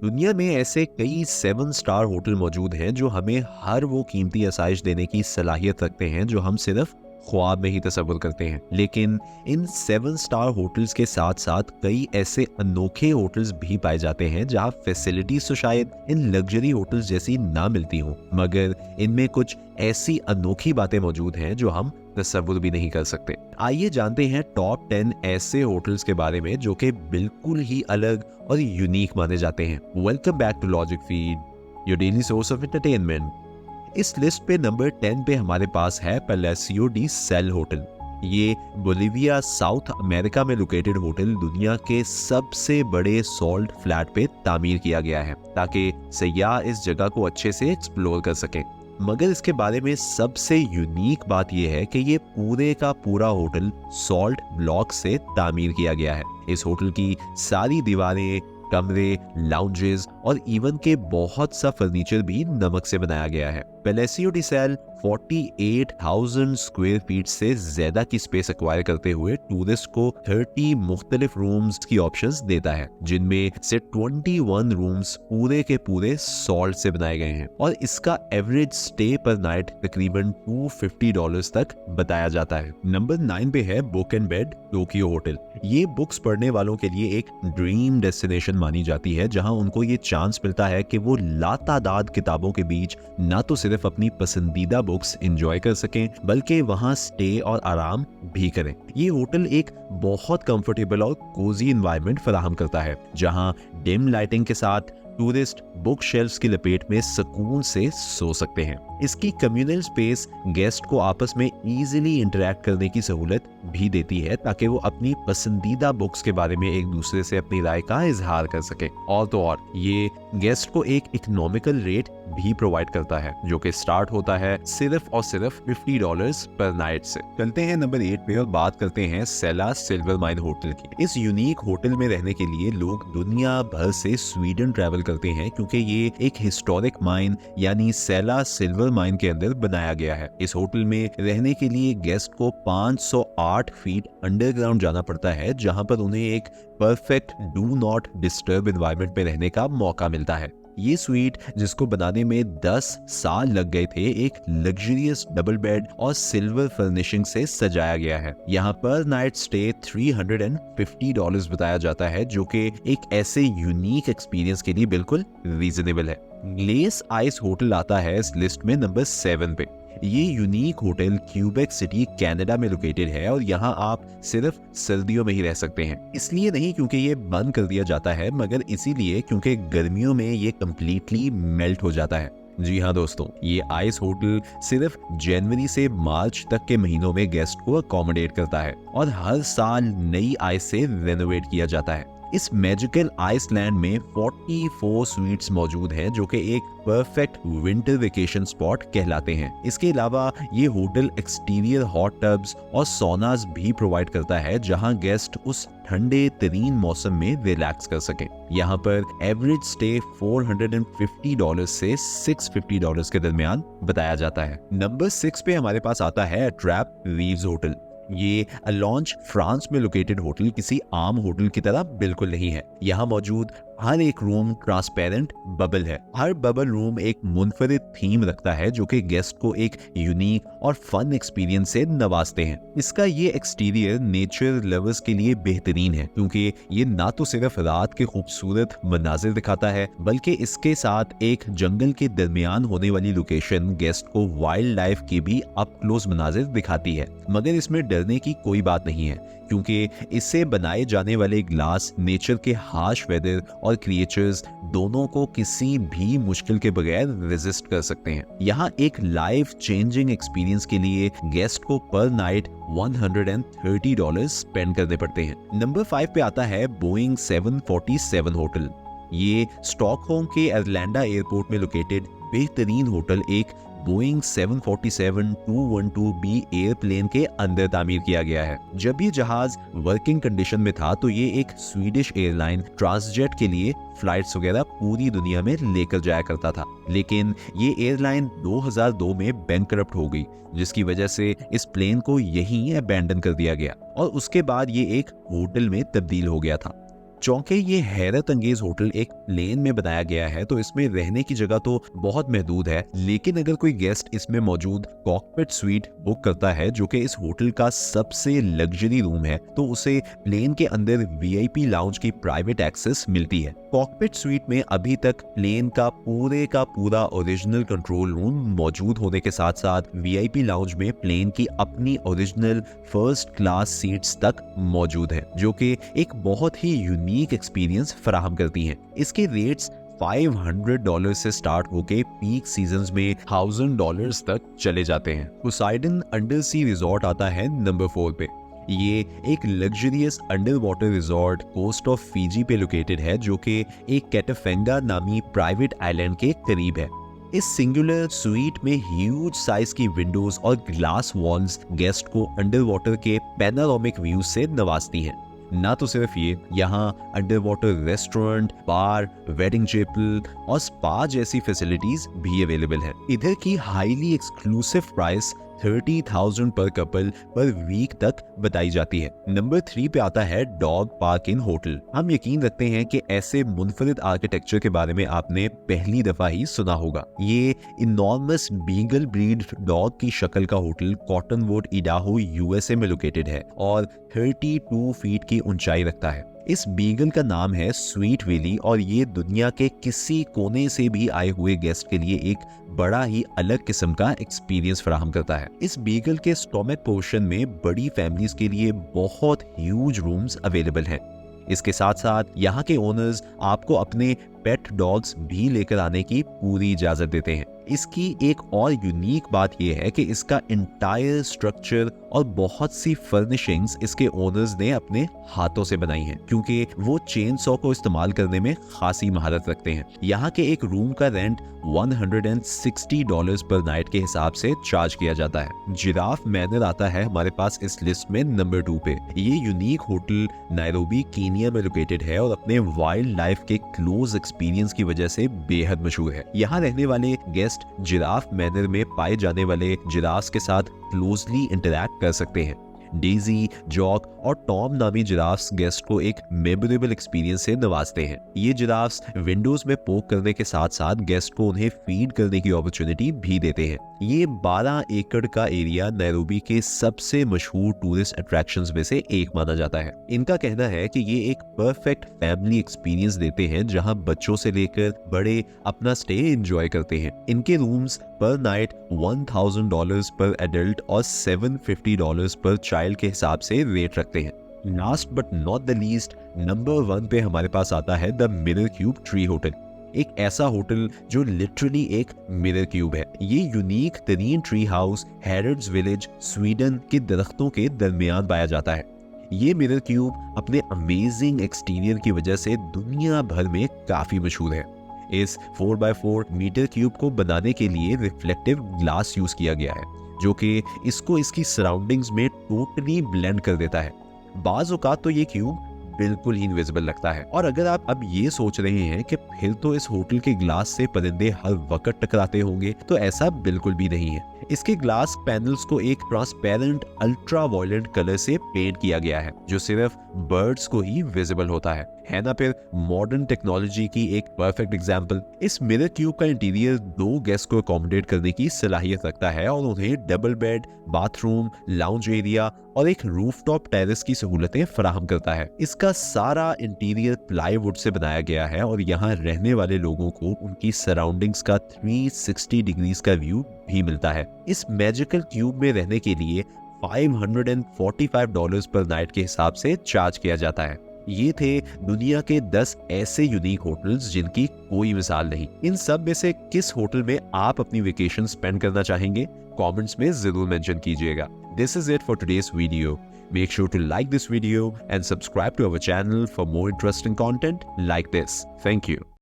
दुनिया में ऐसे कई 7 स्टार होटल मौजूद हैं जो हमें हर वो कीमती आसाइश देने की सलाहियत रखते हैं जो हम सिर्फ ख्वाब में ही तसव्वुर करते हैं। लेकिन इन 7 स्टार होटल्स के साथ साथ कई ऐसे अनोखे होटल्स भी पाए जाते हैं जहां फैसिलिटीज तो शायद इन लग्जरी होटल्स जैसी ना मिलती हों, मगर इनमें कुछ ऐसी अनोखी बातें मौजूद हैं जो हम तसव्वुर भी नहीं कर सकते। आइए जानते हैं टॉप 10 ऐसे होटल्स के बारे में जो कि बिल्कुल ही अलग और यूनिक माने जाते हैं। Welcome back to logic feed, your daily source of entertainment. इस लिस्ट पे नंबर 10 पे हमारे पास है पैलेसियो डी सेल होटल। ये बोलिविया साउथ अमेरिका में लोकेटेड होटल दुनिया के सबसे बड़े सॉल्ट फ्लैट पे तामीर किया गया है ताकि सयाह इस जगह को अच्छे से एक्सप्लोर कर सकें। मगर इसके बारे में सबसे यूनिक बात यह है कि ये पूरे का पूरा होटल सॉल्ट ब्लॉक से तामीर किया गया है। इस होटल की सारी दीवारें, कमरे, लाउंजेस और इवन के बहुत सा फर्नीचर भी नमक से बनाया गया है। Palacio de cell 48,000 square feet से ज्यादा की स्पेस एक्वायर करते हुए टूरिस्ट को 30 मुख्तलिफ रूम्स की ऑप्शंस देता है, जिनमें से 21 रूम्स पूरे के पूरे सॉल्ट से बनाए गए हैं और इसका एवरेज स्टे पर नाइट तकरीबन $250 तक बताया जाता है। नंबर 9 पे है book and bed Tokyo hotel. ये बुक्स पढ़ने वालों के लिए एक ड्रीम डेस्टिनेशन मानी जाती है जहां उनको ये चांस मिलता है कि वो लातादाद किताबों के बीच ना तो सिर्फ अपनी पसंदीदा बुक्स एंजॉय कर सकें बल्कि वहां स्टे और आराम भी करें। ये होटल एक बहुत कंफर्टेबल और कोजी एनवायरनमेंट फराहम करता है जहां डिम लाइटिंग के साथ टूरिस्ट बुक शेल्फ्स की लपेट में सुकून से सो सकते हैं। इसकी कम्युनल स्पेस गेस्ट को आपस में इजीली इंटरेक्ट करने की सहूलत भी देती है ताकि वो अपनी पसंदीदा बुक्स के बारे में एक दूसरे से अपनी राय का इजहार कर सके। और तो और ये गेस्ट को एक इकोनॉमिकल रेट भी प्रोवाइड करता है जो कि स्टार्ट होता है सिर्फ और सिर्फ $50 पर नाइट से। चलते हैं नंबर 8 पे और बात करते हैं सेला सिल्वर माइन होटल की। इस यूनिक होटल में रहने के लिए लोग दुनिया भर से स्वीडन ट्रैवल करते हैं क्योंकि ये एक हिस्टोरिक माइन यानी सेला सिल्वर माइन के अंदर बनाया गया है। इस होटल में रहने के लिए गेस्ट को 508 फीट अंडरग्राउंड जाना पड़ता है जहां पर उन्हें एक perfect do not disturb environment में रहने का मौका मिलता है। ये स्वीट जिसको बनाने में 10 साल लग गए थे, एक लग्जरियस डबल बेड और सिल्वर फर्निशिंग से सजाया गया है। यहाँ पर नाइट स्टे $350 बताया जाता है जो कि एक ऐसे यूनिक एक्सपीरियंस के लिए बिल्कुल रीजनेबल है। ग्लेस आइस होटल आता है इस लिस्ट में नंबर 7 पे। ये unique hotel Quebec city Canada में लोकेटेड है और यहाँ आप सिर्फ सर्दियों में ही रह सकते हैं। इसलिए नहीं क्योंकि ये बंद कर दिया जाता है मगर इसीलिए क्योंकि गर्मियों में ये कंप्लीटली मेल्ट हो जाता है। जी हाँ दोस्तों, ये आइस होटल सिर्फ जनवरी से मार्च तक के महीनों में गेस्ट को अकोमोडेट करता है और हर साल नई आइस से रेनोवेट किया जाता है। इस मैजिकल आइसलैंड में 44 स्वीट्स मौजूद हैं जो कि एक परफेक्ट विंटर वेकेशन स्पॉट कहलाते हैं। इसके अलावा ये होटल एक्सटीरियर हॉट टब्स और सोनास भी प्रोवाइड करता है जहां गेस्ट उस ठंडे तरीन मौसम में रिलैक्स कर सकें। यहाँ पर एवरेज स्टे $450 से $650 के दरमियान बताया जाता है। नंबर 6 पे हमारे पास आता है ट्रैप रीव्स होटल। ये अलॉन्ज फ्रांस में लोकेटेड होटल किसी आम होटल की तरह बिल्कुल नहीं है। यहाँ मौजूद हर एक रूम ट्रांसपेरेंट बबल है। हर बबल रूम एक मुनफरिद थीम रखता है जो कि गेस्ट को एक यूनिक और फन एक्सपीरियंस से नवाजते हैं। इसका ये एक्सटीरियर नेचर लवर्स के लिए बेहतरीन है क्योंकि ये ना तो सिर्फ रात के खूबसूरत मनाजिर दिखाता है बल्कि इसके साथ एक जंगल के दरमियान होने वाली लोकेशन गेस्ट को वाइल्ड लाइफ के भी अप क्लोज मनाजिर दिखाती है। मगर इसमें डरने की कोई बात नहीं है क्योंकि इससे बनाए जाने वाले ग्लास नेचर के हार्श वेदर और क्रिएचर्स दोनों को किसी भी मुश्किल के बगैर रेजिस्ट कर सकते हैं। यहाँ एक लाइफ चेंजिंग एक्सपीरियंस के लिए गेस्ट को पर नाइट $130 स्पेंड करने पड़ते हैं। नंबर 5 पे आता है बोइंग 747 होटल। ये स्टॉकहोम के अटलांटा एयरपोर्ट में लोकेटेड बेहतरीन होटल एक बोइंग 747-212B एयरप्लेन के अंदर तामीर किया गया है। जब ये जहाज वर्किंग कंडीशन में था तो ये एक स्वीडिश एयरलाइन ट्रांसजेट के लिए फ्लाइट्स वगैरह पूरी दुनिया में लेकर जाया करता था, लेकिन ये एयरलाइन 2002 में बैंकरप्ट हो गई जिसकी वजह से इस प्लेन को यहीं अबैंडन कर दिया गया और उसके बाद ये एक होटल में तब्दील हो गया था। चूंकि ये हैरत अंगेज होटल एक प्लेन में बनाया गया है तो इसमें रहने की जगह तो बहुत महदूद है, लेकिन अगर कोई गेस्ट इसमें मौजूद कॉकपिट स्वीट बुक करता है जो कि इस होटल का सबसे लग्जरी रूम है, तो उसे प्लेन के अंदर वीआईपी लाउंज की प्राइवेट एक्सेस मिलती है। कॉकपिट स्वीट में अभी तक प्लेन का पूरा ओरिजिनल कंट्रोल रूम मौजूद होने के साथ साथ वीआईपी लाउंज में प्लेन की अपनी ओरिजिनल फर्स्ट क्लास सीट्स तक मौजूद है, जो कि एक बहुत ही यूनिक एक्सपीरियंस फराहम करती हैं। इसके रेट्स $500 से स्टार्ट होके पीक सीजन्स में $1000 तक चले जाते हैं। पोसाइडन अंडर सी रिजॉर्ट आता है नंबर 4 पे। ये एक luxurious underwater resort coast of Fiji पे लोकेटेड है, जो कि एक कैटाफेंगा नामी प्राइवेट आइलैंड के करीब है। इस सिंगुलर स्वीट में ह्यूज साइज की विंडोज और ग्लास वॉल्स गेस्ट को अंडर वाटर के पैनोरामिक व्यू से नवाजती हैं। ना तो सिर्फ ये, यहाँ अंडर वाटर रेस्टोरेंट, बार, वेडिंग चैपल और स्पा जैसी फैसिलिटीज भी अवेलेबल है। इधर की हाईली एक्सक्लूसिव प्राइस 30,000 पर कपल पर वीक तक बताई जाती है। नंबर 3 पे आता है डॉग पार्क इन होटल। हम यकीन रखते हैं कि ऐसे मुनफरिद आर्किटेक्चर के बारे में आपने पहली दफा ही सुना होगा। ये इनॉर्मस बीगल ब्रीड डॉग की शक्ल का होटल कॉटनवुड, इडाहो, यूएसए में लोकेटेड है और 32 फीट की ऊंचाई रखता है। इस बीगल का नाम है स्वीट वैली और ये दुनिया के किसी कोने से भी आए हुए गेस्ट के लिए एक बड़ा ही अलग किस्म का एक्सपीरियंस फराहम करता है। इस बीगल के स्टोमक पोर्शन में बड़ी फैमिलीज के लिए बहुत ह्यूज रूम्स अवेलेबल हैं। इसके साथ साथ यहाँ के ओनर्स आपको अपने पेट डॉग्स भी लेकर आने की पूरी इजाजत देते हैं। इसकी एक और यूनिक बात यह है कि इसका इंटायर स्ट्रक्चर और बहुत सी फर्निशिंग्स इसके ओनर्स ने अपने हाथों से बनाई हैं, क्योंकि वो चेन सॉ को इस्तेमाल करने में खासी महारत रखते हैं। यहाँ के एक रूम का रेंट $160 पर नाइट के हिसाब से चार्ज किया जाता है। जिराफ मैनर आता है हमारे पास इस लिस्ट में नंबर 2 पे। ये यूनिक होटल नायरोबी, कीनिया में लोकेटेड है और अपने वाइल्ड लाइफ के क्लोज एक्सपीरियंस की वजह से बेहद मशहूर है। यहाँ रहने वाले गेस्ट जिराफ मैनर में पाए जाने वाले जिराफ के साथ क्लोजली इंटरैक्ट कर सकते हैं। डेजी, जॉक और टॉम नामी जिराफ्स गेस्ट को एक मेमोरेबल एक्सपीरियंस से नवाजते हैं। ये जिराफ्स विंडोज में पोक करने के साथ साथ गेस्ट को उन्हें फीड करने की अपॉर्चुनिटी भी देते हैं। ये 12 एकड़ का एरिया नैरोबी के सबसे मशहूर टूरिस्ट अट्रैक्शंस में से एक माना जाता है। इनका कहना है कि ये एक परफेक्ट फैमिली एक्सपीरियंस देते हैं जहां बच्चों से लेकर बड़े अपना स्टे एंजॉय करते हैं। इनके रूम्स पर नाइट $1,000 पर एडल्ट और $750 पर चाइल्ड के हिसाब से रेट रखते हैं। Last but not the least, number 1 पे हमारे पास आता है the mirror cube tree hotel. एक ऐसा होटल जो लिटरली एक मिरर क्यूब है। ये यूनिक तरीन ट्री हाउस हैरड्स विलेज, स्वीडन के दरख्तों के दरमियान पाया जाता है। ये मिरर क्यूब अपने अमेजिंग एक्सटीरियर की वजह से दुनिया भर में काफी मशहूर है। इस 4x4 मीटर क्यूब को बनाने के लिए रिफ्लेक्टिव ग्लास यूज किया गया है, जो कि इसको इसकी सराउंडिंग्स में टोटली ब्लेंड कर देता है। बाज़ औक़ात तो ये क्यूब बिल्कुल ही इनविजिबल लगता है। और अगर आप अब ये सोच रहे हैं कि फिर तो इस होटल के ग्लास से परिंदे हर वक्त टकराते होंगे, तो ऐसा बिल्कुल भी नहीं है। इसके ग्लास पैनल्स को एक ट्रांसपेरेंट अल्ट्रा वायलेंट कलर से पेंट किया गया है, जो सिर्फ बर्ड्स को ही विजिबल होता है ना। फिर मॉडर्न टेक्नोलॉजी की एक परफेक्ट एग्जांपल। इस मिरर क्यूब का इंटीरियर 2 गेस्ट को अकोमोडेट करने की सलाहियत रखता है और उन्हें double bed, bathroom, lounge area और एक रूफटॉप टेरेस की सहूलतें फराहम करता है। इसका सारा इंटीरियर प्लाईवुड से बनाया गया है और यहाँ रहने वाले लोगों को उनकी सराउंडिंग्स का 360 डिग्रीज का व्यू भी मिलता है। इस मैजिकल क्यूब में रहने के लिए $545 पर नाइट के हिसाब से चार्ज किया जाता है। ये थे दुनिया के 10 ऐसे यूनिक होटल्स जिनकी कोई मिसाल नहीं। इन सब में से किस होटल में आप अपनी वेकेशन स्पेंड करना चाहेंगे? कमेंट्स में जरूर मेंशन कीजिएगा। This is it for today's video. Make sure to like this video and subscribe to our channel for more interesting content like this. Thank you.